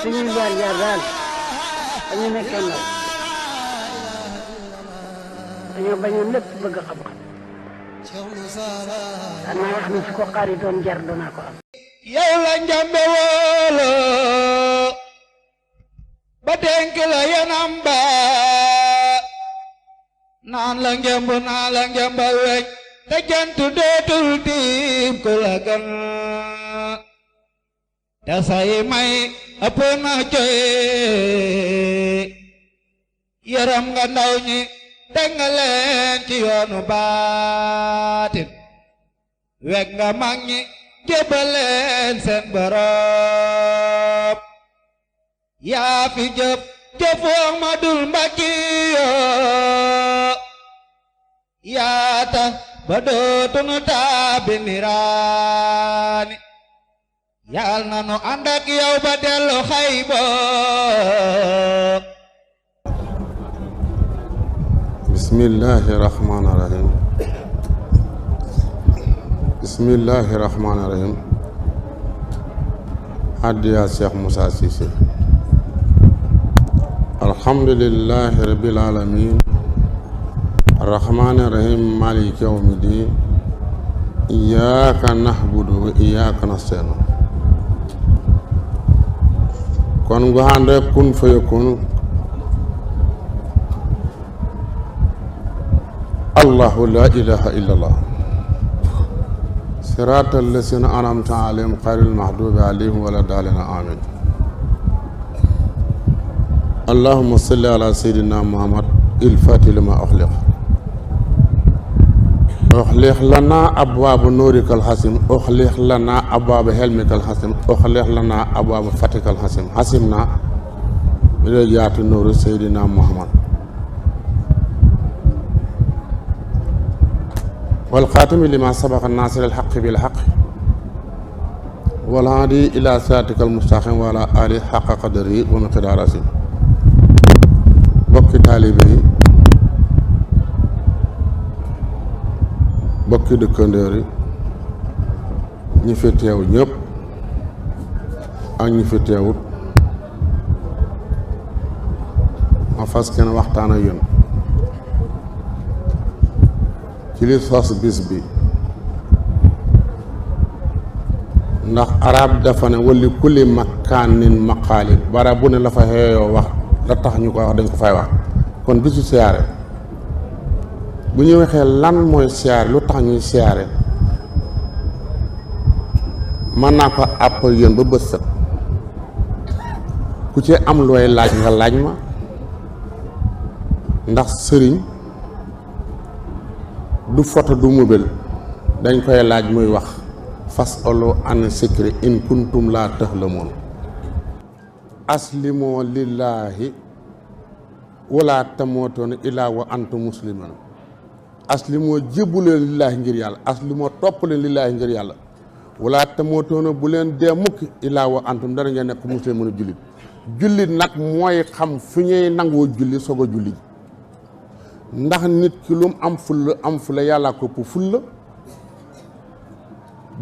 suñuy jaar-jaar daal dañu nekkee ndaw dañoo bañoon lépp bëgg xam-xam danaa wax ni su ko xaari doon jar danaa ko am. yow la njambe woolo ba denk la yanam ba naan la ngemba weñ te jant dootul tiim ku la gan te say may ëpp na coy yaram nga ndaw ñi teg nga leen ci yoonu baatin weg nga mag ñi jébbaleen seen borom yaa fi jëf jëfoo ma dul mbakki yoo yaa tax ba dootunu taabi niraani yal na nu ànd ak yow ba dellu xaybo bismillahi rahmaani rahim bismillahi rahmaani rahim addiya Cheikh Moussa Cissé alhamdulillahi rabbil alamin arrahmaani rahim maliki yawmi din iyyaka na'budu wa iyyaka nasta'in kon ngu hande kun fayakun allahu la ilaha illallah siratal lazina an'amta alayhim ghayril maghdubi alayhim wala daalliin amin allahumma salli ala sayyidina muhammad il fatih lima uxliq lana abwaaba nuurikal hasim uxliq lana abwaaba hilmikal hasim uxliq lana abwaaba fatikal hasim hasimna bi jaati nuuru sayyidina muhammad wal xaatimi lima sabaqa naasiril haqqi bil haqqi wal haadi ila siraatikal mustaqim wa ala aalihi haqqa qadrihi wa miqdaarihi azim bokki taalibe yi bokki dëkkandoor yi ñi fi teew ñëpp ak ñi fi teewut ma fas kenn waxtaan ak yéen ci li sos bis bi ndax arab dafa ne wali kulli makaanin maqaalin bara bu ne la fa xeeyoo wax la tax ñu ko wax dañ ko fay wax kon bisu siyaare bu ñu waxee lan mooy siyaare lu tax ñuy siyaare mën naa ko àpp yéen ba bët set ku ci am looy laaj nga laaj ma ndax sëriñ du photo du mobile dañ koy laaj muy wax fas olo an sikri in kuntum laa tahlamuun aslimoo lillaahi wala tamootoon illaa wa antum muslimun aslimoo jébbuleen lillaahi ngir yàlla aslimoo topp leen lillaahi ngir yàlla wala tamootoona bu leen dee mukki illaa wa antum dara ngeen nekk muslimun jullit jullit nag mooy xam fi ñuy nangoo julli soog a julli ndax nit ki lu mu am fulla yàllaa ko ëpp fulla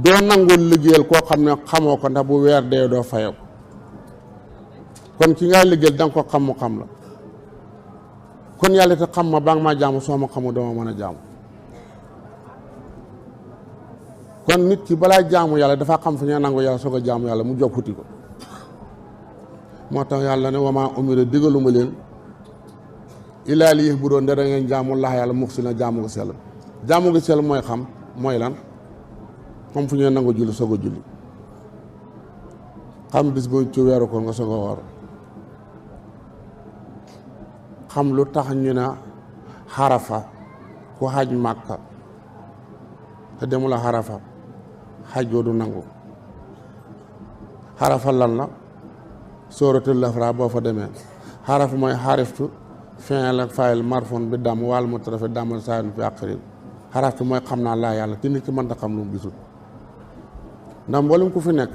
doo nangoo liggéeyal koo xam ne xamoo ko ndax bu weer dee doo fayoo kon ki ngay liggéeyal danga ko xam mu xam la kon yàlla te xam ma ba nga maa jaamu soo ma xamu dama mën a jaamu kon nit ki balaa jaamu yàlla dafa xam fi ñuy nangu yàlla soog a jaamu yàlla mu jóg xuti ko moo tax yàlla ne wamaa umira digaluma leen illaa li bu doon dara ngeen jaamu laax yàlla mux si na jaamu nga sell jaamu nga sell mooy xam mooy lan xam fu ñuy nangu julli soog a julli xam bis boo ci weeru ko nga soog a woor xam lu tax ñu ne xarafa ku xaj màkka te demula xarafa xaj goo du nangu xarafa lan la sóoratul lafra boo fa demee xarafa mooy xariftu fi'l ak fa'il marfun bi dam wal mutrafi damal saa'il fi aqrin xaraftu mooy xam naa laa yàlla te nit ki mënta xam lu mu gisul ndax mboolem ku fi nekk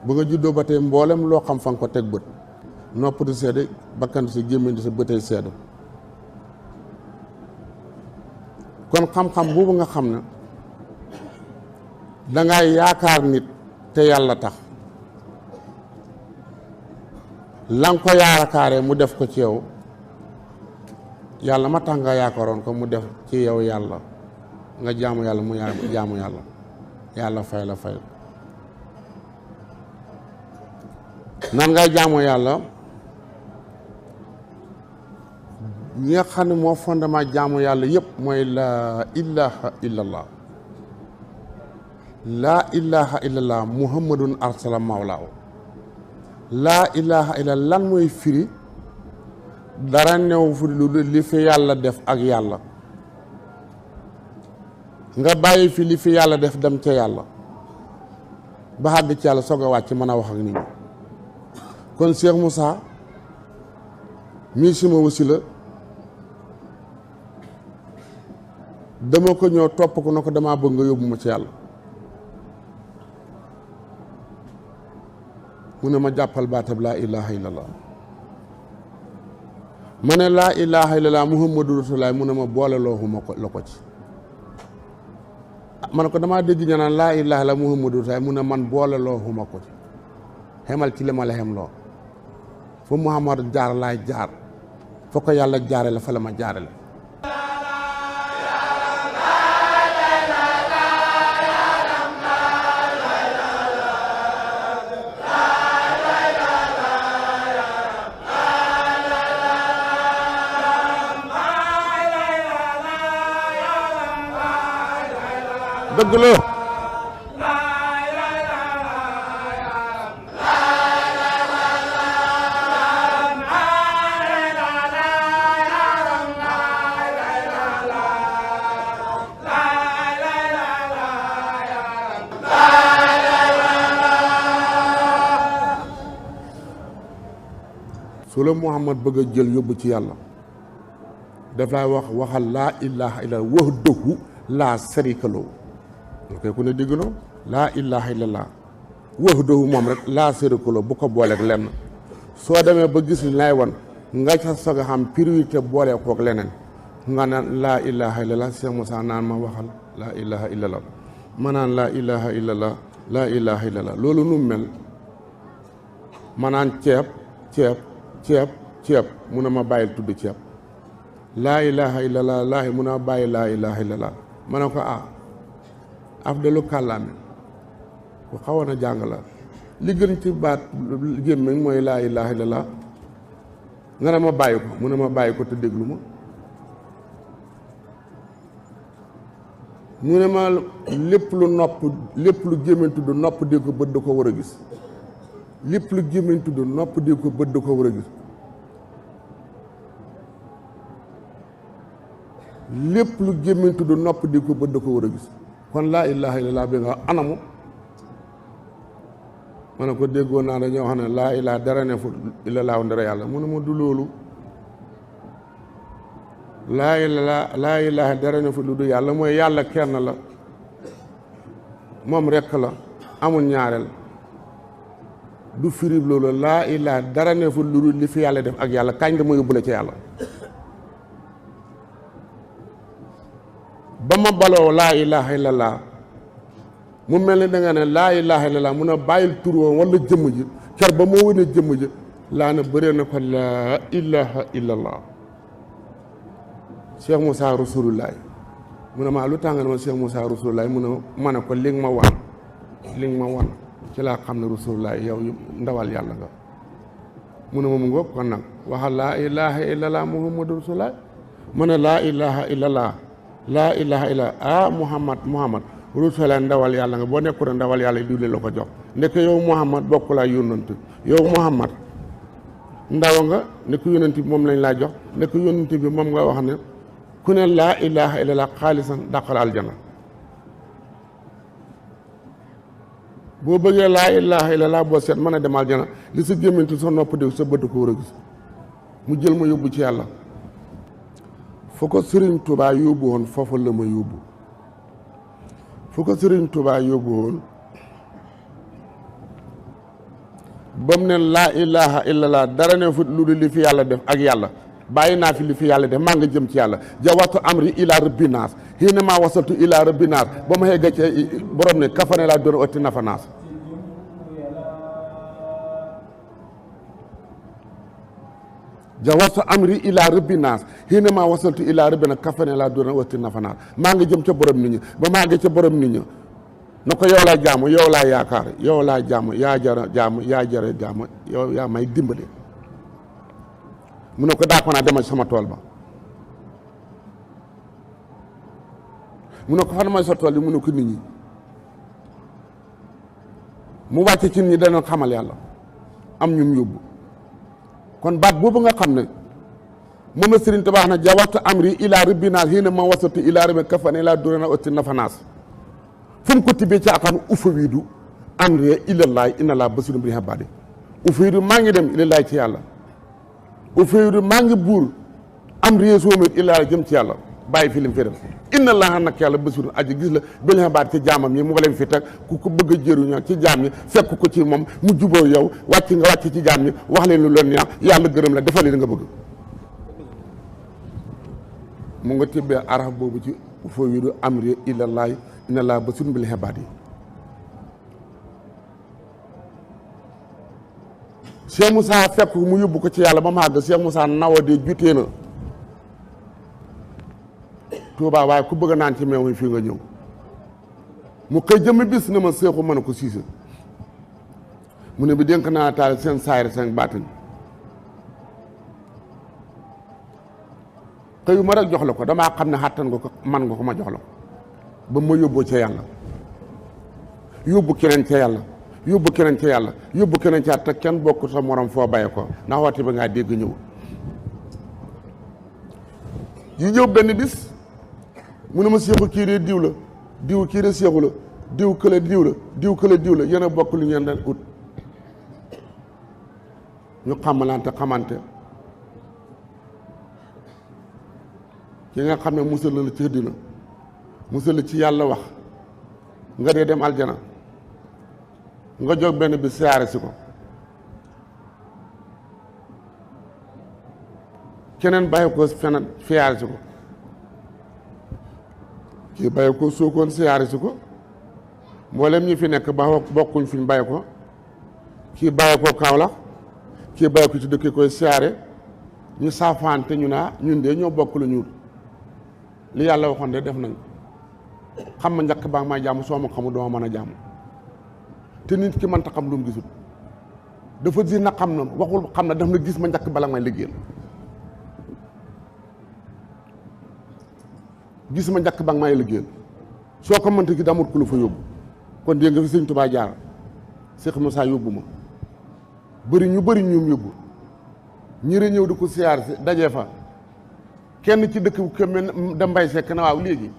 ba nga juddoo ba tey mboolem loo xam fa nga ko teg bët nopp di seede bakkan si gémmiñ di sa bëtay seede kon xam-xam boobu nga xam ne dangay yaakaar nit te yàlla tax la nga ko yaakaaree mu def ko ci yow yàlla ma tax nga yaakaaroon ko mu def ci yow yàlla nga jaamu yàlla mu jaamu yàlla yàlla fay la fay nan ngay jaamu yàlla ñi nga xam ne moo fondement jaamu yàlla yëpp mooy laa ilaha illallah laa ilaha illallah muhammadun arsala mawlaaw laa ilaha illallah lan mooy firi dara new fu li fi yàlla def ak yàlla nga bàyyi fi li fi yàlla def dem ca yàlla ba àgg ci yàlla soog a wàcc mën a wax ak nit ñi kon Cheikh Moussa mii suma wasila dama ko ñëw topp ko na ko damaa bëgg nga yóbbu ma ci yàlla mu ne ma jàppal baatab laa ilaha illallah ma ne laa ilaha illallah muhammadu rasulullah mu ne ma boole looxuma ko la ko ci ma ne ko damaa dégg ñu naan laa ilaha illallah muhammadu rasulullah mu ne man boole looxuma ko ci xemal ci li ma la xem loo fu muhammad jaar laay jaar foo ko yàlla jaare la fa la ma jaare la dëgg la su la Muhammad bëgg a jël yóbbu ci yàlla daf lay waxal laa ilaha illallah wahdahu laa sharika lahu koy ku ne dégg na laa ilaha illallah wahdahu moom rek laa sharika lahu bu ko booleeg lenn soo demee ba gis li lay wan nga ca soog a xam priorité boolee koog leneen nga naan laa ilaha illallah Cheikh Moussa naan ma waxal laa ilaha illallah ma naan laa ilaha illallah laa ilaha illallah loolu nu mel ma naan ceeb mun a ma bàyyil tudd ceeb laa ilaha illallah laahi mun a bàyyi laa ilaha illallah ma ne ko afdalu kàllaame ku xawoon a jàng la li gën ci baat gémmiñ mooy laa ilaha illallah nga ne ma bàyyi ko mu ne ma bàyyi ko te déglu ma mu ne ma lépp lu gémmiñ tudd nopp dégg ko bët da ko war a gis lépp lu gémmiñ tudd nopp dégg ko bët da ko war a gis lépp lu gémmiñ tudd nopp dégg ko bët da ko war a gis kon laa ilaha illallah bi nga anamu ma ne ko déggoon naa dañoo xam ne laa ilaha dara ne fu illallah ndara yàlla mu ne ma du loolu laa ilaha dara ne fu lu du yàlla mooy yàlla kenn la moom rekk la amul ñaareel du firib loolu laa ilaha dara ne fu lu li fi yàlla def ak yàlla kañ dama yóbbu la ci yàlla ba ma baloo laa ilaha illallah mu mel ni da nga ne laa ilaha illallah mun a bàyyil tur woon wala jëmm ji car ba moo wane jëmm ji laa ne bëree na ko laa ilaha illallah Cheikh Moussa Rasulullah mu ne maa lu tax nga ne ma Cheikh Moussa Rasulullah mu ne ma ne ko li nga ma wan ci laa xam ne Rasulullah yow ndawal yàlla nga mu ne ma mu ngoog kon nag waxal laa ilaha illallah muhammadu Rasulullah ma ne laa ilaha illallah laa ilaha illallah muhammad Rasulullah ndawal yàlla nga boo nekkul ndawal yàlla diwle la ko jox ndeke yow muhammad bokk laa yónnant yow muhammad ndaw nga ne ko yónnant bi moom lañ laa jox ne ko yónnant bi moom nga wax ne ku ne laa ilaha illallah xaalisan dàqal aljana boo bëggee laa ilaha illallah boo seet mën a dem aljana li sa gémmantu sa nopp dégg sa bët ko war a gis mu jël ma yóbbu ci yàlla foo ko Sëriñ Tuubaa yóbbu woon foofu la ma yóbbu fu ko Sëriñ Tuubaa yóbbu woon ba mu ne laa ilaha illallah dara ne fu lu dul li fi yàlla def ak yàlla bàyyi naa fi li fi yàlla def maa nga jëm ci yàlla jawatu amri ila rabbi naas xiina maa wasaltu ila rabbi naas ba ma xegga ci borom ne kafane laa doon ëtti nafa naas jawastu amri ila rabbi naas xiina maa wasaltu ila rabbina kafane laa duna wasti nafanaar maa ngi jëm ca borom nit ñi ba maa ngi ca borom nit ñi na ko yow laa jaamu yow laa yaakaar yow laa jaamu yaa jara jaamu yaa jara jaamu yow yaa may dimbale mu ne ko daa ko naa demal sama tool ba mu ne ko fan mooy sa tool yi mu ne ko nit ñi mu wàcce ci nit ñi dana xamal yàlla am ñum yóbbu kon baat boobu nga xam ne moom la Sëriñ Tuubaa na jawaatu amri ila rabbi naas hiina ma wasatu ila rabbi kafane laa durana otti nafanaas fu mu ko tibbee ci akaan ufawiidu amri ilallahi inna laa basiirun bil ibaadi ufawiidu maa ngi dem ilallahi ci yàlla ufawiidu maa ngi buur amri soomit ilallahi jëm ci yàlla bàyyi fi lim fi def inna laa nag yàlla basiirun aji gis la bil ibaadi ci jaamam ñi moo leen fi teg ku ko bëgg a jëriñoo ci jaam ñi fekk ko ci moom mu juboo yow wàcc nga wàcc ci jaam ñi wax leen lu leen neex yàlla gërëm la defal li nga bëgg mu nga tibbee araf boobu ci ufawiidu amri ilallahi inna laa basiirun bil ibaadi Cheikh Moussa fekk mu yóbbu ko ci yàlla ba mu àgg Cheikh Moussa nawa de jutee na Tuubaa waaye ku bëgg a naan ci meew mi fii nga ñëw mu xëy jëmmi bis na ma seexu mën a ko siise mu ne bi dénk naa taal seen saayir seen baatin xëyu ma rek jox la ko damaa xam ne xàttan nga ko man nga ko ma jox la ko ba ma yóbboo ca yàlla yóbbu keneen ca yàlla yóbbu keneen ca yàlla yóbbu keneen ca te kenn bokk sa morom foo baye ko ndax waxtu ba ngaa dégg ñëw yi ñëw benn bis mu ne ma seexu kii de diw la diw kii de seexu la diw kële diw la diw kële diw la yéen a bokk lu ngeen daan ut ñu xamalante xamante ki nga xam ne musal na la ci dina musal la ci yàlla wax nga dee dem aljana nga jóg benn bi siyaare si ko keneen bàyyi ko feneen siyaare si ko kii bàyyi ko Sokone siyaare si ko mboolem ñi fi nekk ba bokkuñ fi ñu bàyyi ko kii bàyyi ko Kaolack kii bàyyi ko ci dëkk koy siyaare ñu saafante ñu naa ñun de ñoo bokk lu ñuul li yàlla waxoon de def nañ xam ma njëkk baa may jàmm soo ma xamul doo mën a jàmm te nit ki mënta xam lu mu gisul dafa gis na xam na waxul xam na daf na gis ma njëkk bala may liggéeyal gis ma njëkk ba nga may liggéeyal soo ko mënta gi damut ku la fa yóbbu kon dégg nga fi Sëñ Tuubaa jaar Cheikh Moussa yóbbu ma bëri ñum yóbbu ñëre ñëw di ko siyaar si dajee fa kenn ci dëkk bu këm da mbay sekk na waaw léegi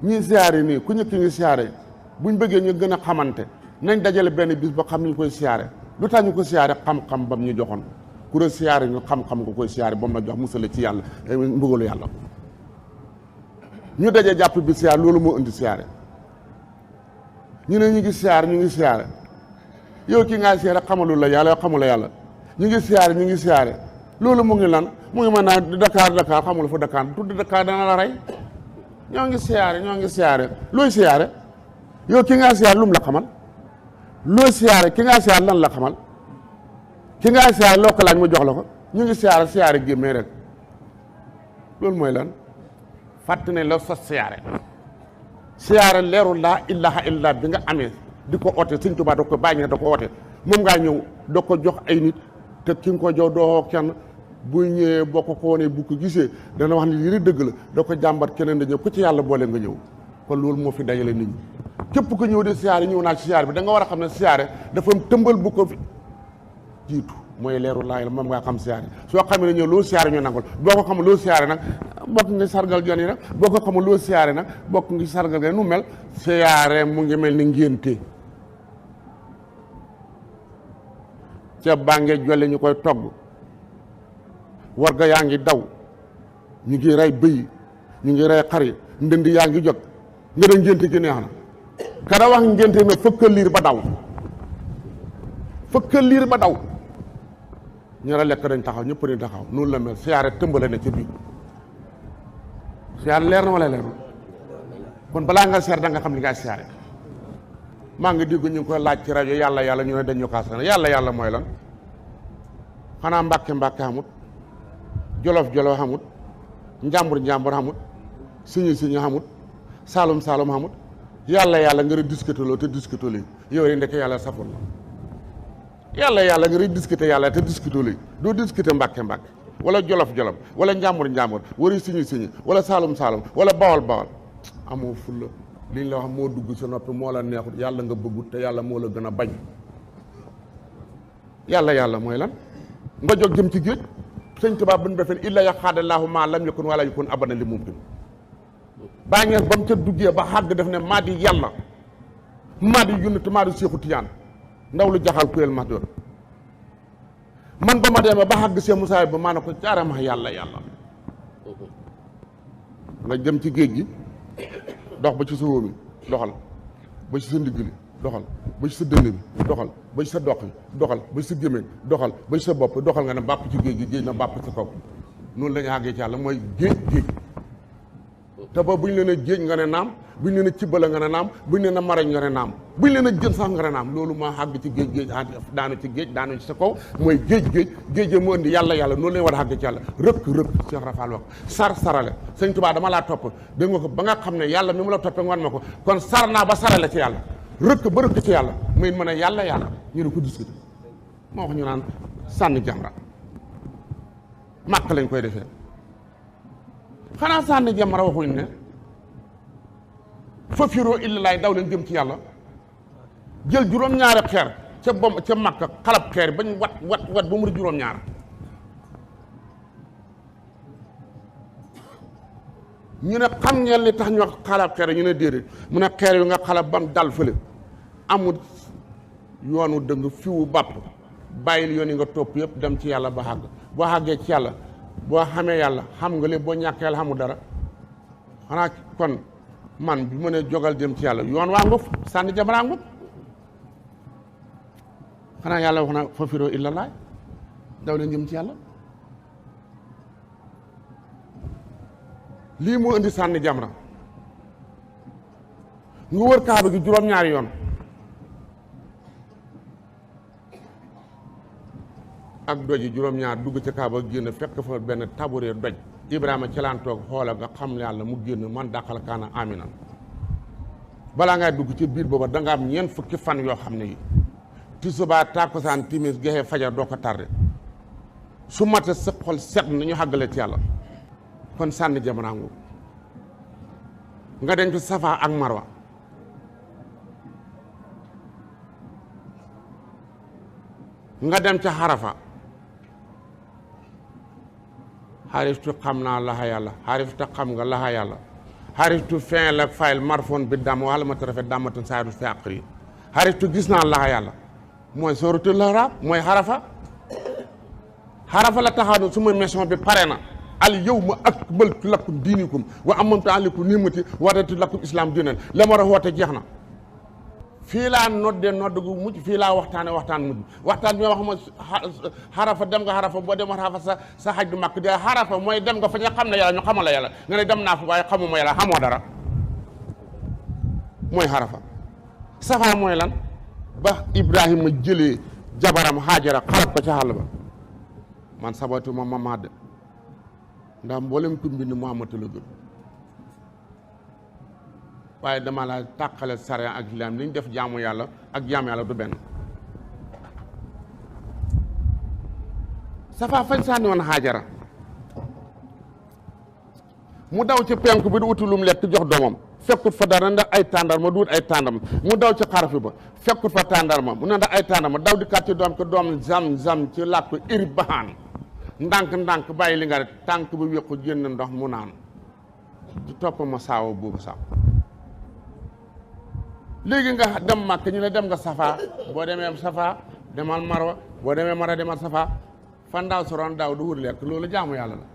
ñii siyaare nii ku ñëkk ngi siyaare buñ bëggee ñu gën a xamante nañ dajale benn bis ba xam ni ñu koy siyaare lu tax ñu ko siyaare xam-xam bam ñu joxoon ku la siyaare ñu xam-xam nga koy siyaare ba mu la jox musale ci yàlla mbugalu yàlla ñu daje jàpp bi siyaare loolu moo indi siyaare ñu ne ñu ngi siyaare yow ki ngaa siyaare xamalul la yàlla xamul la yàlla ñu ngi siyaare loolu mu ngi lan mu ngi mën naa Dakar xamul fa Dakar tudd Dakar dana la rey ñoo ngi siyaare looy siyaare yow ki ngaa siyaare lu mu la xamal looy siyaare ki ngaa siyaare lan la xamal ki ngaa siyaare loo ko laaj mu jox la ko ñu ngi siyaare gémmee rek loolu mooy lan fàtt ne la sos siyaare leeru laa ilaha illa bi nga amee di ko oote Sëñ Tuubaa da ko bàyyi ne da ko oote moom ngaa ñëw da ko jox ay nit te ki nga ko jox doo kenn bu ñëwee boo ko woonee bu ko gisee dana wax ne lii dëgg la da ko jàmbat keneen da ñëw ku ci yàlla boole nga ñëw kon loolu moo fi dajale nit ñi képp ko ñëw de siyaare ñëw naa ci siyaare bi da nga war a xam ne siyaare dafa tëmbal bu ko fi jiitu mooy leeru laay la moom ngaa xam siyaare soo xamee ne ñëw loo siyaare ñu nangul boo ko xamul loo siyaare nag bokk ngi sargal jon yi nag boo ko xamul loo siyaare nag bokk ngi sargal gan nu mel siyaare mu ngi mel ni ngénte ceeb baa ngee jolle ñu koy togg warga yaa ngi daw ñu ngi rey bëy ñu ngi rey xari ndënd yaa ngi jot nga ne ngénte gi neex na kada wax ngénte na fëkkal liir ba daw ñu la lekk dañ taxaw ñëpp dañ taxaw noonu la mel siyaare tëmbale ne ci biir siyaare leer na wala leer na kon balaa nga seer da nga xam li nga siyaare maa ngi dégg ñu ngi koy laaj ci rajo yàlla ñu ne dañ ñu kaas na yàlla mooy lan xanaa mbàkke amut jolof jolof xamut njàmbur njàmbur xamut siñu siñu xamut saalum saalum xamut yàlla yàlla nga rek discuteloo te discuteloo yow rek ndeke yàlla saful la yàlla nga rek discuter yàlla te discuteloo doo discuter mbàkke mbàkke wala jolof jolof wala njàmbur njàmbur wala siñu siñu wala saalum saalum wala bawal bawal amoo fulla liñ la wax moo dugg sa noppi moo la neexut yàlla nga bëggut te yàlla moo la gën a bañ yàlla mooy lan nga jóg jëm ci géej sëñ Tuubaa bu ñu defee illa yaxaadallaahu maa lam yakun wala yakun abadan li mumkin baa ngeen ba mu ca duggee ba xàgg def ne maa di yàlla maa di yunit maa di Seexu Tijaan ndaw lu jaxal kuyel ma doon man ba ma demee ba xàgg Seex Musaa ba maa ne ko jaarama yàlla nga jëm ci géej gi dox ba ci sa wóomi doxal ba ci sa ndigg li doxal ba ci sa dënn bi doxal ba ci sa doq yi doxal ba ci sa gémmiñ doxal ba ci sa bopp doxal nga ne bàpp ci géej gi géej na bàpp ci kaw noonu la ñu àggee ci yàlla mooy géej te ba bu ñu leen a géej nga ne naam bu ñu leen a cibbala nga ne naam bu ñu leen a marañ nga ne naam bu ñu leen a jën sax nga ne naam loolu maa àgg ci géej daanu ci géej daanu ci sa kaw mooy géej mu indi yàlla noonu la ñu war a àgg ci yàlla rëkk Cheikh Rafal wax sarale sëñ Tuubaa dama laa topp dégg nga ko ba nga xam ne yàlla mi mu la toppee nga wan ma ko kon sar naa ba sarale ci yàlla rëkk ba rëkk ci yàlla muy mën a yàlla ñu ne ko discuté moo wax ñu naan sànni jamra màkk lañ koy defee xanaa sànni jamra waxuñ ne fa firoo illalaay daw leen jëm ci yàlla jël juróom-ñaari xeer ca Makka xalab xeer bañ wat ba mu di juróom-ñaar ñu ne xam ngeen li tax ñu wax xalab xeer ñu ne déedéet mu ne xeer yu nga xalab bam dal fële amul yoonu dëng fiwu bàpp bàyyil yoon yi nga topp yëpp dem ci yàlla ba xàgg boo xàggee ci yàlla boo xamee yàlla xam nga lépp boo ñàkkee yàlla xamul dara xanaa kon man bi ma ne jogal dem ci yàlla yoon waa nguf sànni jamraa nguf xanaa yàlla wax na fa firoo illallah daw leen jëm ci yàlla lii moo indi sànni jamra nga wër kaaba gi juróom-ñaari yoon ak doj yi juróom-ñaar dugg ca kaaba génn fekk fa benn taburee doj Ibrahima ci laan toog xoola nga xam yàlla mu génn man dàqal kaana aminan balaa ngay dugg ci biir booba da nga am ñeent fukki fan yoo xam ne yi tisbaar takkusaan timis gexe fajar doo ko tardé su mate sa xol set na ñu xàggale ci yàlla kon sànni jamraangu nga dem ci Safa ak Marwa nga dem ca Xarafa xariftu xam naa laxa yàlla xariftu xam nga laxa yàlla xariftu fin ak fayil marfon bi dam wala ma tarafe damatan saadu fi àqri xariftu gis naa laxa yàlla mooy sooratul Ahraaf mooy xarafa la taxaw suma mission bi pare na al yawma akmaltu lakum diinikum wa atmamtu alaykum ni'mati wa raditu lakum islam diinan la ma war a woote jeex na fii laa noddee nodd gu mujj fii laa waxtaan mujj waxtaan bi ma wax ma xarafa dem nga xarafa boo dem xarafa sa xaj du màkk de xarafa mooy dem nga fa nga xam ne yàlla ñu xamal la yàlla nga ne dem naa fa waaye xamuma yàlla xamoo dara mooy xarafa Safa mooy lan ba Ibrahima jëlee jabaram Haajara xarab ko ca xàll ba man sabatu ma mamaade ndax mboolem ku mbind Muhammad la gën waaye dama la tàqale sariya ak lislaam li ñu def jaamu yàlla ak jaamu yàlla du benn Safa fañ sànni woon Haajara mu daw ci penku bi di uti lum lekk jox doomam fekkut fa dara ndax ay tàndarma du wut ay tàndarma mu daw ci xarafi ba fekkut fa tàndarma mu ne ndax ay tàndarma daw di kat ci doom ko doom zam ci làkk iri baxaan ndànk bàyyi li nga rek tànk bi wéqu génn ndox mu naan di topp ma saawa boobu sax léegi nga dem Màkka ñu ne dem nga Safa boo demee Safa demal Marwa boo demee Marwa demal Safa fan daaw soroon daaw du wut lekk loolu jaamu yàlla la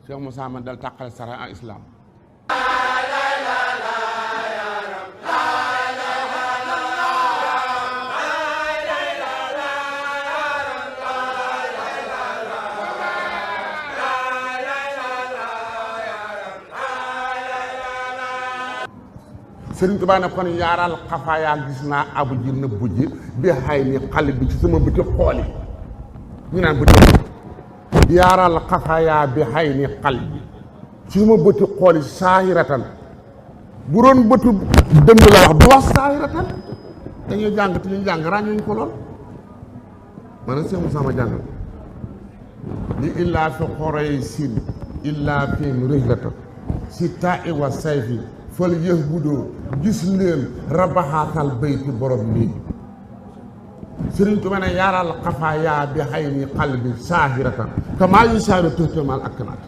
Cheikh Moussa man dal tàqale sara ak islam Sëriñ Tuubaa ne kon yaaral xafaayaa gis naa abu ji nëbbu ji bi xay ni xale bi ci sama bëti xool yi ñu naan bëti yaaral xafaaya bi xay ni qalbi ci ma bëti xooli saahiratan bu doon bëtu dënd la wax du wax saahiratan dañuy jàng te ñu jàng ràññuñ ko lool man a seemu sama jàngal li illaa fi xorey sin illaa fiim rihlata si taa i wa sayfi fal yëx budoo gis leen rabaxaatal bayti borom nii Sëriñ Tuubaa ne yaaral xafaaya bi xay ni qalbi saahiratan kamaa yu saaru tëxtamaal ak naat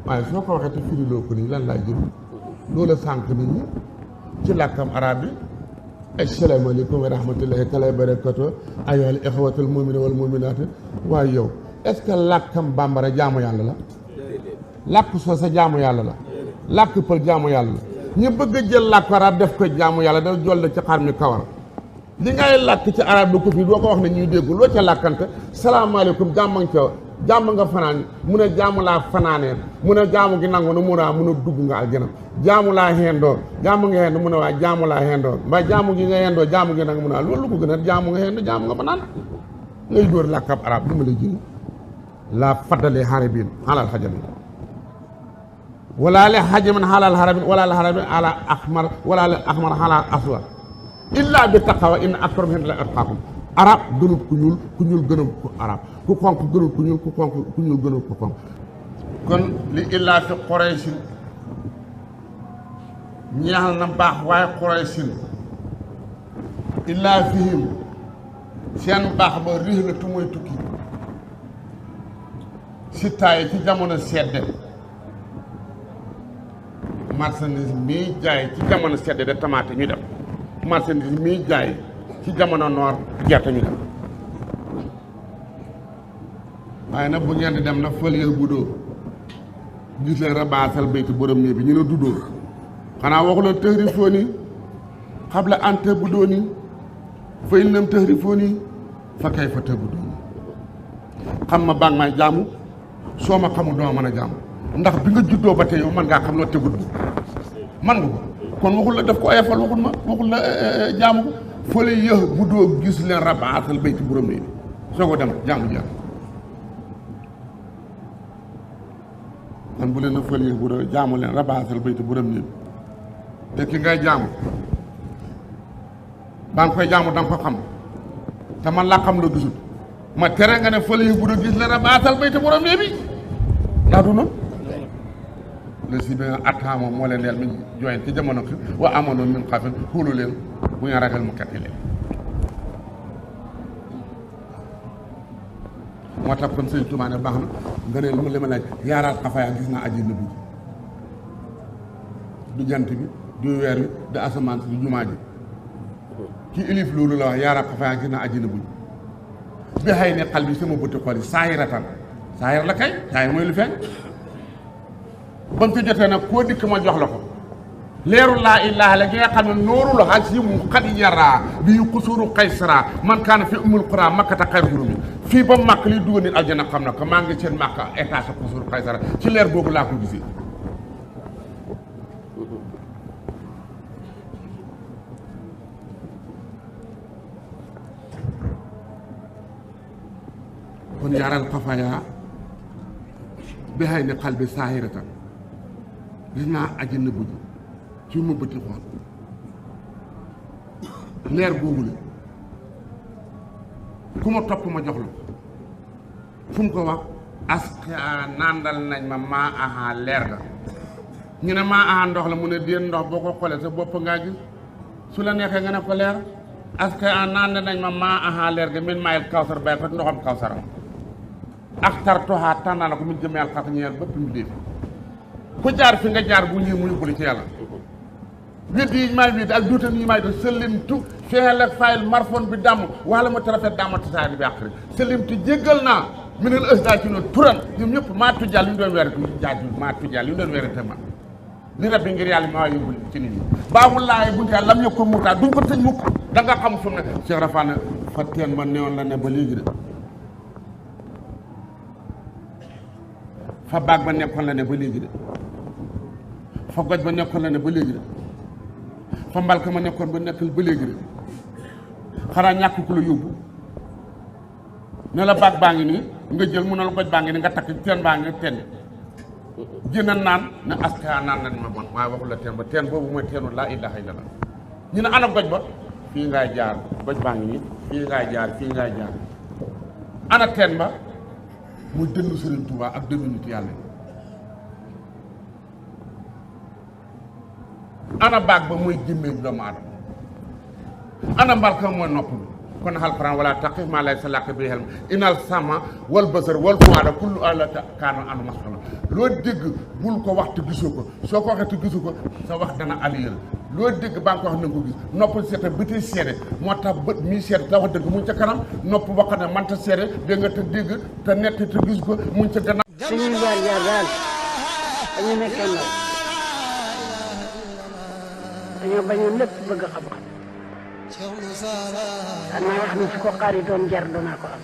waaye soo ko waxee te firiloo ko nii lan laa jël loola sànq nit ñi ci làkkam arab bi asalaamaaleykum wa rahmatullahi taala barakatu ayyuhal ixwatul mu'minu wal mu'minaat waaye yow est-ce que làkkam bambara jaamu yàlla la làkk soo sa jaamu yàlla la làkk pël jaamu yàlla la ñu bëgg a jël làkk arab def ko jaamu yàlla da jol la ci xar mi kawar li ngay làkk ci arab lu ko fii doo ko wax ne ñuy dégg loo ca làkkante salaamaaleykum jàmm nga jàmm nga fanaan mun a jaamu laa fanaanee mun a jaamu gi nangu na mun a dugg nga aljana jaamu laa xendoo jaamu nga xendoo mun a waa jaamu laa xendoo mbaa jaamu gi nga xendoo jaamu gi nanga mun a loolu lu ko gën a jaamu nga xendoo jaamu nga fanaan ngay dóor làkkab arab li ma lay jël laa faddale xarabin xalal xajamin wala le xajamin xalal xarabin wala le xarabin ala axmar wala le axmar xalal aswad illa bi taqawa inna akramakum inda llahi atqaakum arab gënul ku ñuul gënul ku arab ku xonq gënul ku ñuul ku ñuul gënul ku xonq kon li illaa fi Quraysin ñeexal na baax waaye Quraysin illaa fihim seen baax ba riix la tu mooy tukki si taay ci jamono sedde marchandise mii jaay ci jamono sedde de tamaate ñu dem marchandise mii jaay ci jamono noor gerte ñu dem waaye nag bu ngeen di dem nag fël yëg bu doo gis leen rabaasal bayti borom néeg bi ñu ne duddoo xanaa waxula tëxri foo nii xabla ante bu doo nii fa innam tëxri foo nii fa kay fa të bu doo nii xam ma baa ngi may jaamu soo ma xamul doo mën a jaamu ndax bi nga juddoo ba tey yow mën ngaa xam loo tegut bi man nga ko kon waxul la def ko ayefal waxul la jaamu ko fële yëx bu doo gis leen rabaatal bayti borom néeg bi soo ko dem jaamu jeex man bu leen a fël yëx bu doo jaamu leen rabaatal bayti borom néeg bi te ki ngay jaamu baa nga koy jaamu da nga ko xam te man laa xam la gisul ma tere nga ne fële yëx bu doo gis leen rabaatal bayti borom néeg bi ndax du noonu le si bi nga attaamo moo leen deel mi jooyen ci jamono xi wa amoon min xafin xuulu leen bu ñu ragal mu ketti leen moo tax kon sëñ Tuubaa ne baax na nga ne mu li ma laaj yaaraat xafayaa gis naa aji nëbbu du jant bi du weer bi du asamaan si du jumaa ji ki ilif loolu la wax yaaraat xafayaa gis naa aji nëbbu bi xëy ne xal bi sama bëti xool yi saahiratan saahir la kay saahir mooy lu feeñ ba mu fi jotee nag koo dikk ma jox la ko leeru laa ilaaha la gi nga xam ne noorul hasimu xad yaraa bii xusuru qaysara man kaana fi umul qura makkata xayr hurumi fii ba màkk li dugal nit aljana xam na ko maa ngi seen màkk état sa xusuru qaysara ci leer boobu laa ko gisee kon yaaral xafaaya bi xëy ne xal bi saahiratan gis naa aji nëbbu ji ci ma bëti xool leer googu la ku ma topp ma jox la fu mu ko wax asqa nandal nañ ma maa aha leer ga ñu ne maa aha ndox la mu ne déen ndox boo ko xoolee sa bopp ngaa gis su la neexee nga ne ko leer asqa nandal nañ ma maa aha leer ga min maayil kawsar bay ko ndoxam kawsaram axtar toxaa tànnaa na ko min jëmeel xat ñeel bëpp mu dee ku jaar fi nga jaar bu ñëwee mu yóbbuli ci yàlla wéet yi may wéet ak duutal yi may def sëlimtu fexeel ak fayil marfon bi dàmm wala ma tarafet dàmm tasaari bi àqri sëlimtu jéggal naa mi nel ësdaa ci noonu turan ñoom ñëpp maa tujjal li ñu doon weerante jaaj maa tujjal li ñu doon weerante man li rab bi ngir yàlla maa yóbbul ci nit ñi baamul laaye buñu yàlla lam ñëkko murtaa duñ ko tëj mukk da nga xam fu mu ne Cheikh Rafane fa teen ba newoon la ne ba léegi de fa baag ba nekkoon la ne ba léegi de fa goj ba nekkoon la ne ba léegi de fa mbalka ma nekkoon ba nekkal ba léegi de xanaa ñàkk ku la yóbbu ne la baag baa ngi nii nga jël mu ne la goj baa ngi ni nga takk teen baa ngi teen jëna naan ne aska naan nañ ma bon waaye waxu la teen ba teen boobu mooy teenu laa ilaha illallah ñu ne ana goj ba fii ngay jaar goj baa ngi nii fii ngay jaar fii ngay jaar ana teen ba muy dënnu Sëriñ Tuubaa ak dënnu nit yàlla ana baag ba muy gémmiñ doomu aadama ana mbalka mooy nopp bi kon alxuraan wala taqif maa laysa laka bihi ilm innal sama wal basar wal fuaada kullu ulaa'ika kaana anhu mas'uula loo dégg bul ko wax te gisoo ko soo ko waxee te gisu ko sa wax dana aliyal loo dégg ba nga ko wax na nga ko gis nopp seete bi tey seede moo tax bët mii seede te wax dëgg mu ngi ca kanam nopp boo xam ne mënta seede dégg nga te dégg te nett te gis ko mu ngi ca gannaaw. suñuy jaar-jaar daal dañu nekkee ndaw dañoo bañoon lépp bëgg xam-xam. xanaa wax ni su ko xaari doon jar doonaa ko am.